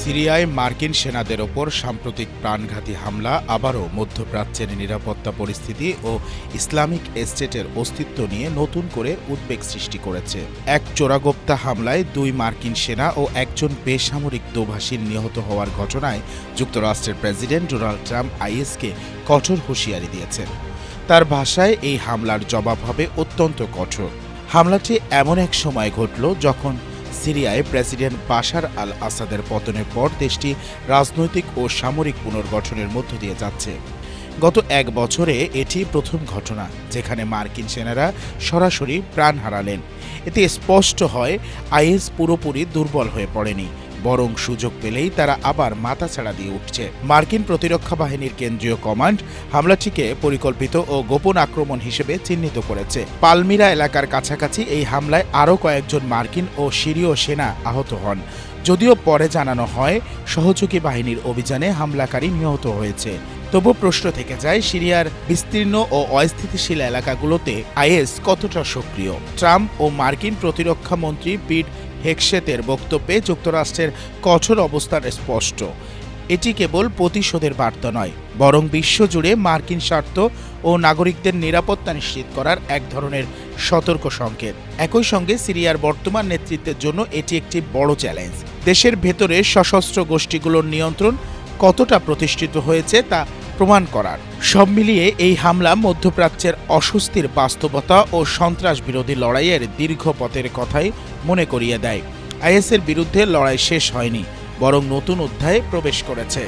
সিরিয়ায় মার্কিন সেনাদের ওপর সাম্প্রতিক প্রাণঘাতী হামলা আবারও মধ্যপ্রাচ্যের নিরাপত্তা পরিস্থিতি ও ইসলামিক স্টেটের অস্তিত্ব নিয়ে নতুন করে উদ্বেগ সৃষ্টি করেছে। এক চোরাগোপ্তা হামলায় 2 মার্কিন সেনা ও একজন বেসামরিক দোভাষীর নিহত হওয়ার ঘটনায় যুক্তরাষ্ট্রের প্রেসিডেন্ট ডোনাল্ড ট্রাম্প আইএসকে কঠোর হুঁশিয়ারি দিয়েছেন। তার ভাষায় এই হামলার জবাব হবে অত্যন্ত কঠোর। হামলাটি এমন এক সময় ঘটল যখন সিরিয়ায় প্রেসিডেন্ট বাশার আল আসাদের পতনের পর দেশটি রাজনৈতিক ও সামরিক পুনর্গঠনের মধ্য দিয়ে যাচ্ছে। গত 1 বছরে এটি প্রথম ঘটনা যেখানে মার্কিন সেনারা সরাসরি প্রাণ হারালেন। এতে স্পষ্ট হয় আইএস পুরোপুরি দুর্বল হয়ে পড়েনি, বরং সুযোগ পেলেই তারা আবার মাথাছাড়া দিয়ে উঠছে। মার্কিন প্রতিরক্ষা বাহিনীর কেন্দ্রীয় কমান্ড হামলাটিকে পরিকল্পিত ও গোপন আক্রমণ হিসেবে চিহ্নিত করেছে। পালমিরা এলাকার কাছাকাছি এই হামলায় আরও কয়েকজন মার্কিন ও সিরীয় সেনা আহত হন, যদিও পরে জানানো হয় সহযোগী বাহিনীর অভিযানে হামলাকারী নিহত হয়েছে। তবু প্রশ্ন থেকে যায়, সিরিয়ার বিস্তীর্ণ ও অস্থিতিশীল এলাকাগুলোতে আইএস কতটা সক্রিয়? ট্রাম্প ও মার্কিন প্রতিরক্ষা মন্ত্রী পিট হেগসেতের বক্তব্যে যুক্তরাষ্ট্রের কঠোর অবস্থান স্পষ্ট। এটি কেবল প্রতিশোধের বার্তা নয়, বরং বিশ্বজুড়ে মার্কিন স্বার্থ ও নাগরিকদের নিরাপত্তা নিশ্চিত করার এক ধরনের সতর্ক সংকেত। একই সঙ্গে সিরিয়ার বর্তমান নেতৃত্বের জন্য এটি একটি বড় চ্যালেঞ্জ। দেশের ভেতরে সশস্ত্র গোষ্ঠীগুলোর নিয়ন্ত্রণ কতটা প্রতিষ্ঠিত হয়েছে তা প্রমাণ করার। সব মিলিয়ে এই হামলা মধ্যপ্রাচ্যের অস্বস্তির বাস্তবতা ও সন্ত্রাস বিরোধী লড়াইয়ের দীর্ঘ পথের কথাই মনে করিয়ে দেয়। আইএসের বিরুদ্ধে লড়াই শেষ হয়নি, বরং নতুন অধ্যায়ে প্রবেশ করেছে।